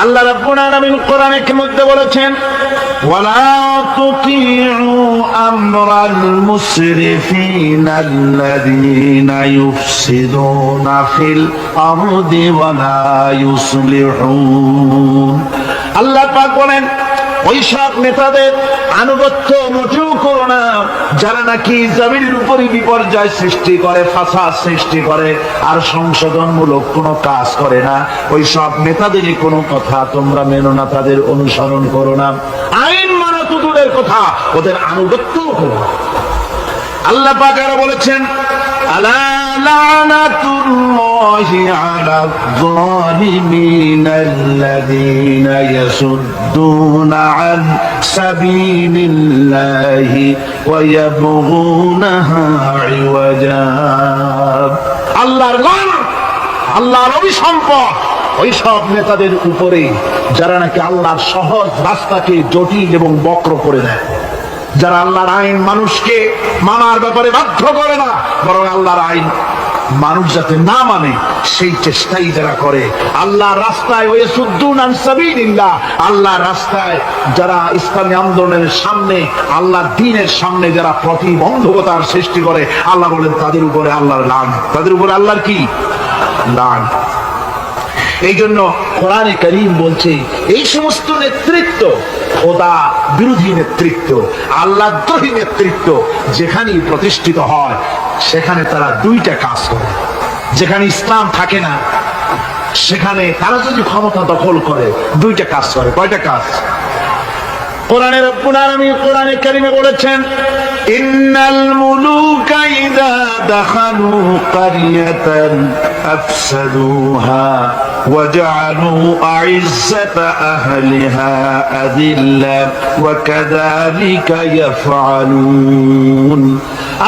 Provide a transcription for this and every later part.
আল্লাহ রাব্বুল আলামিন কোরআনের মধ্যে বলেছেন, ওয়ালা তুতিউ আমরাল মুসরিফিনা আল্লাযীনা ইউফসিদুনা ফিল আরদি ওয়ালা ইউসলিহুন। আল্লাহ পাক বলেন, ওই সব নেতাদের আনুগত্য মোটেও করো না যারা নাকি জমিনের উপরে বিপর্যয় সৃষ্টি করে, ফাসাদ সৃষ্টি করে আর সংশোধনমূলক কোনো কাজ করে না। ওই সব নেতাদেরই কোনো কথা তোমরা মেনো না, তাদের অনুসরণ করো না। আইন মানা তো দূরের কথা, ওদের আনুগত্যও করো না। আল্লাহ পাক আরো বলেছেন, আলা লানাতুল্লাহি আলাল যালিমিনাল্লাযীনা ইয়াসুদ্দুনা আন সাবিলিল্লাহি ওয়া ইয়াবগুনাহা ইওয়াজা। আল্লাহর লানত, আল্লাহর অভিসম্পদ ওই সব নেতাদের উপরে যারা নাকি আল্লাহর সহজ রাস্তাকে জটিল এবং বক্র করে দেয়, যারা আল্লাহর আইন মানুষকে মানার ব্যাপারে বাধ্য করে না, বরং আল্লাহর আইন মানুষ যাতে না মানে সেই চেষ্টাই যারা করে। আল্লাহর রাস্তায় ওয়াসুদ্দুন আন সাবিলিল্লাহ, আল্লাহর রাস্তায় যারা ইসলামী আন্দোলনের সামনে, আল্লাহর দ্বীনের সামনে যারা প্রতিবন্ধকতার সৃষ্টি করে, আল্লাহ বলেন তাদের উপরে আল্লাহর লানত, তাদের উপরে আল্লাহর কি লানত। এই জন্য কোরআনে কারীম বলছে, এই সমস্ত নেতৃত্ব খোদা বিরোধী নেতৃত্ব, আল্লাহদ্রোহী নেতৃত্ব যেখানেই প্রতিষ্ঠিত হয় সেখানে তারা দুইটা কাজ করে। যেখানে ইসলাম থাকে না সেখানে তারা যদি ক্ষমতা দখল করে দুইটা কাজ করে। কয়টা কাজ? কোরআনের রব্বুল আলামিন কোরআনে কারীমে বলেছেন, ইন্নাল মুলুকা ইযা দাখালু ক্বারিয়াতান আফসাদুহা ওয়া জাআলু আ'iজ্জাতা আহলিহা আযিল্লা ওয়া কাযালিকা ইয়াফআলুন।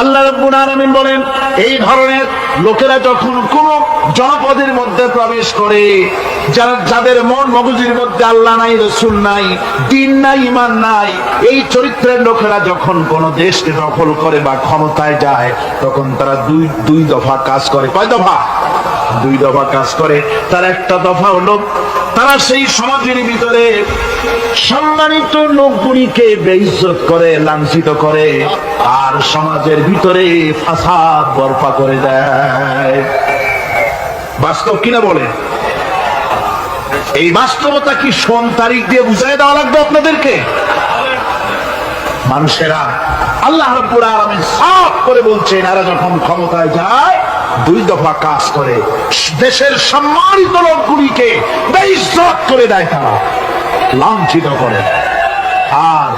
আল্লাহ রাব্বুল আলামিন বলেন, এই ধরনের লোকেরা যখন কোন জনপদের মধ্যে প্রবেশ করে, যাদের মন মগজের মধ্যে আল্লাহ নাই, রাসূল নাই, দ্বীন নাই, ঈমান নাই, এই চরিত্রের লোকেরা যখন কোন দেশকে দখল করে বা ক্ষমতায় যায় তখন তারা দুই দফা কাজ করে। কয় দফা? দুই দফা কাজ করে। তার একটা দফা হলো তারা সেই সমাজের ভিতরে সম্মানিত লোকগুলিকে বেইজ্জত করে, লাঞ্ছিত করে, আর সমাজের ভিতরে ফাসাদ বরপা করে দেয়। বাস্তব কিনা বলে? এই বাস্তবতা কি সোম তারিখ দিয়ে বুঝাই দেওয়া লাগবে আপনাদেরকে? মানুষেরা আল্লাহ রাব্বুল আলামিন সাফ করে বলছেন, এরা যখন ক্ষমতায় যায় দুই দফা কাজ করে। দেশের সম্মানিত লোকগুলিকে বেইজ্জত করে দেয়, তারা লাঞ্ছিত করে, আর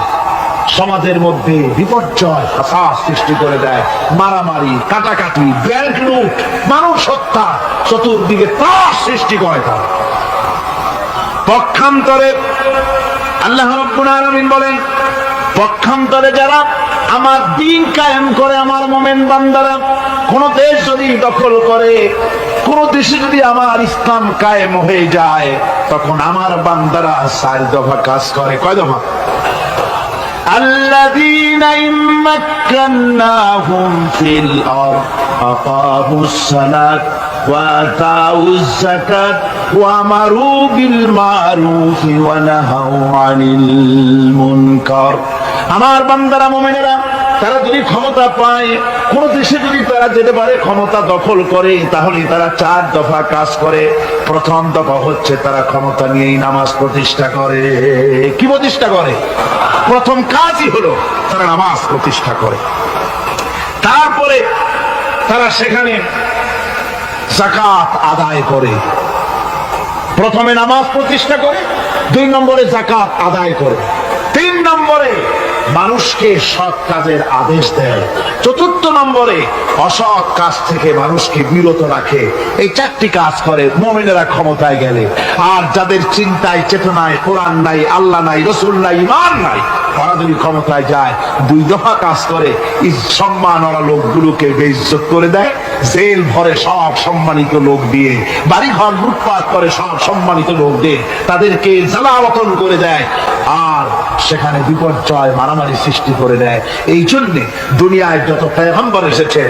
সমাজের মধ্যে বিপর্যয় ফাসাদ সৃষ্টি করে দেয়। মারামারি, কাটাকাটি, ব্যাংক লুট, মানুষ হত্যা, চতুর্দিকে ত্রাস সৃষ্টি করে তারা। পক্ষান্তরে আল্লাহ রাব্বুল আলামিন বলেন, পক্ষান্তরে যারা আমার দ্বীন কায়েম করে, আমার মুমিন বান্দারা কোন দেশ যদি দখল করে, কোন দেশে যদি আমার ইসলাম কায়েম হয়ে যায়, তখন আমার বান্দারা চার দফা কাজ করে। কয় দফা? الذين إن مكناهم في الأرض أقاموا الصلاة وآتوا الزكاة وأمروا بالمعروف ونهوا عن المنكر। আমার বান্দারা মুমিনেরা তারা যদি ক্ষমতা পায়, কোন দেশে যদি তারা যেতে পারে, ক্ষমতা দখল করে, তাহলে তারা চার দফা কাজ করে। প্রথম দফা হচ্ছে তারা ক্ষমতা নিয়েই নামাজ প্রতিষ্ঠা করে। কি প্রতিষ্ঠা করে? প্রথম কাজই হলো তারা নামাজ প্রতিষ্ঠা করে। তারপরে তারা সেখানে যাকাত আদায় করে। প্রথমে নামাজ প্রতিষ্ঠা করে, 2 নম্বরে যাকাত আদায় করে, 3 নম্বরে মানুষকে সৎ কাজের আদেশ দেয়, 4 নম্বরে অসৎ কাজ থেকে মানুষকে বিরত রাখে। এই 4টি কাজ করে মুমিনেরা ক্ষমতায় গেলে। আর যাদের চিন্তায় চেতনায় কোরআন নাই, আল্লাহ নাই, রাসূল নাই, ঈমান নাই, তারা যদি ক্ষমতায় যায় 2 দফা কাজ করে। সম্মানওয়ালা লোকগুলোকে বেইজ্জত করে দেয়, জেল ভরে সব সম্মানিত লোক দিয়ে, বাড়ি ঘর লুটপাট করে সব সম্মানিত লোক দিয়ে, তাদেরকে জ্বালাওয়াতন করে দেয়, আর সেখানে বিপর্যয় মারামারি সৃষ্টি করে দেয়। এই জন্য দুনিয়ায় যত পয়গম্বর এসেছে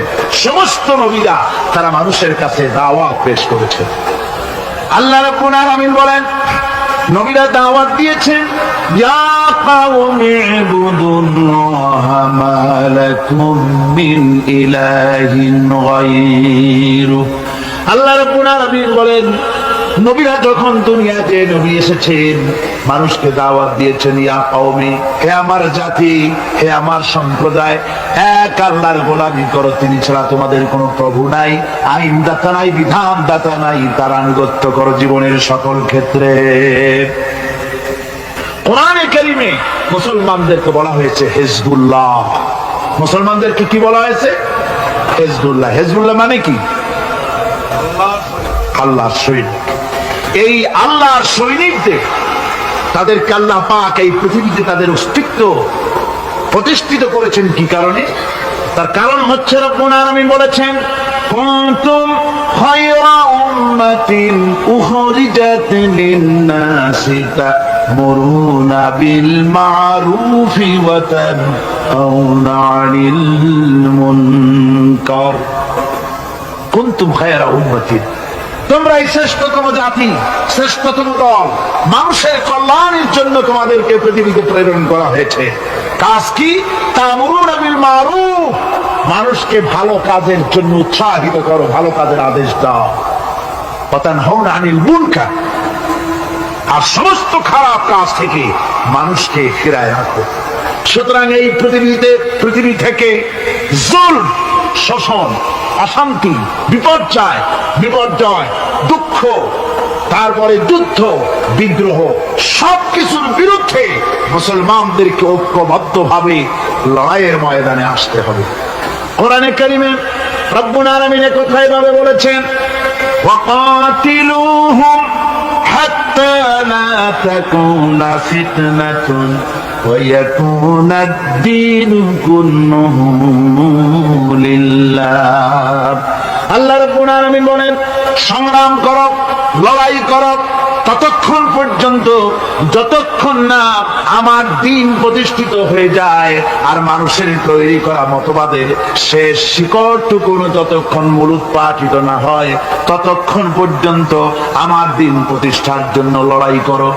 সমস্ত নবীরা তারা মানুষের কাছে দাওয়াত পেশ করেছে। আল্লাহ রাব্বুল আলামিন বলেন, নবীরা দাওয়াত দিয়েছেন, ইয়া কাওমি ইবুদুল্লাহ মা লাকুম মিন ইলাহিন গায়রু। আল্লাহ রাব্বুল আলামিন বলেন, নবীরা যখন দুনিয়াতে নবী এসেছেন, মানুষকে দাওয়াত দিয়েছেন, ইয়া কওমি, হে আমার জাতি, হে আমার সম্প্রদায়, এক আল্লাহর গোলামি করো, তিনি ছাড়া তোমাদের কোনো প্রভু নাই, আইনদাতা নাই, বিধানদাতা নাই, তার আনুগত্য করো জীবনের সকল ক্ষেত্রে। কোরআনে কারিমে মুসলমানদেরকে বলা হয়েছে হিজবুল্লাহ। মুসলমানদেরকে কি বলা হয়েছে? হিজবুল্লাহ। হিজবুল্লাহ মানে কি? আল্লাহর সৈনিক। এই আল্লাহর সৈনিকদের, তাদেরকে আল্লাহ পাক এই পৃথিবীতে তাদের অস্তিত্ব প্রতিষ্ঠিত করেছেন কি কারণে? তার কারণ হচ্ছে রব্বুল আলামিন বলেছেন, কুনতুম খায়রা উম্মাতিন উখরিজাত লিন-নাসি তা'মুরুনা বিল মা'রুফি ওয়া তানহাউনা 'আনিল মুনকার। কুনতুম খায়রা উম্মাতিন, তোমরাই শ্রেষ্ঠতম জাতি, শ্রেষ্ঠতম দল। মানুষের কল্যাণের জন্য তোমাদেরকে পৃথিবীতে প্রেরণ করা হয়েছে। কাজ কি? তা'মুরুনা বিল মা'রুফ, মানুষকে ভালো কাজের জন্য উৎসাহিত করো, ভালো কাজের আদেশ দাও। ওয়া তানহাউনা আনিল মুনকার, আর সমস্ত খারাপ কাজ থেকে মানুষকে ফিরায় রাখো। সুতরাং এই পৃথিবী থেকে জুলম, শোষণ, অশান্তি, বিপর্যয়, দুঃখ, তারপরে যুদ্ধ, বিদ্রোহ, সবকিছুর বিরুদ্ধে মুসলমানদেরকে ঐক্যবদ্ধভাবে লড়াইয়ের ময়দানে আসতে হবে। কোরআনে কারিমে রব্বুল আলামিন কোথায় ভাবে বলেছেন, ওয়াকাতিলুহুম হাত্তা লা তাকুনা ফিতনাতুন ওয়া ইয়াকুনা আদ-দীনু কুল্লুহু লিল্লাহ। আল্লাহ রাব্বুল আলামিন বলেন, সংগ্রাম করো, লড়াই করো ততক্ষণ পর্যন্ত যতক্ষণ না আমার দ্বীন প্রতিষ্ঠিত হয়ে যায়, আর মানুষের তৈরি করা মতবাদের শেষ শিকড়টুকুনো যতক্ষণ মূলোৎপাটিত না হয়, ততক্ষণ পর্যন্ত আমার দ্বীন প্রতিষ্ঠার জন্য লড়াই করো।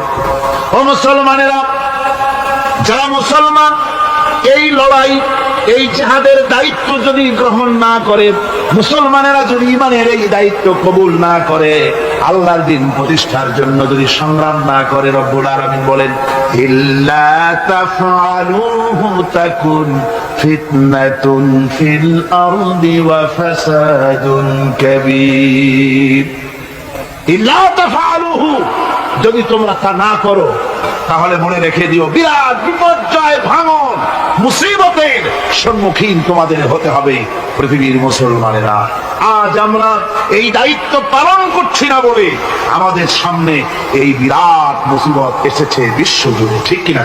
ও মুসলমানেরা, যারা মুসলমান এই লড়াই, এই জিহাদের দায়িত্ব যদি গ্রহণ না করে, মুসলমানেরা যদি ঈমানের এই দায়িত্ব কবুল না করে, আল্লাহর দ্বীন প্রতিষ্ঠার জন্য যদি সংগ্রাম না করে, রব্বুল আলামিন বলেন, ইল্লা তাফআলুহু তাকুন ফিতনাতুন ফিল আরদি ওয়া ফাসাদুন কাবীর। ইল্লা তাফআলুহু, যদি তোমরা তা না করো, তাহলে মনে রেখে দিও, বিরাট বিপর্যয়, ভাঙন, মুসিবতের সম্মুখীন তোমাদের হতে হবে। পৃথিবীর মুসলমানেরা, আজ আমরা এই দায়িত্ব পালন করছি না বলে আমাদের সামনে এই বিরাট মুসিবত এসেছে বিশ্বজুড়ে, ঠিক কিনা?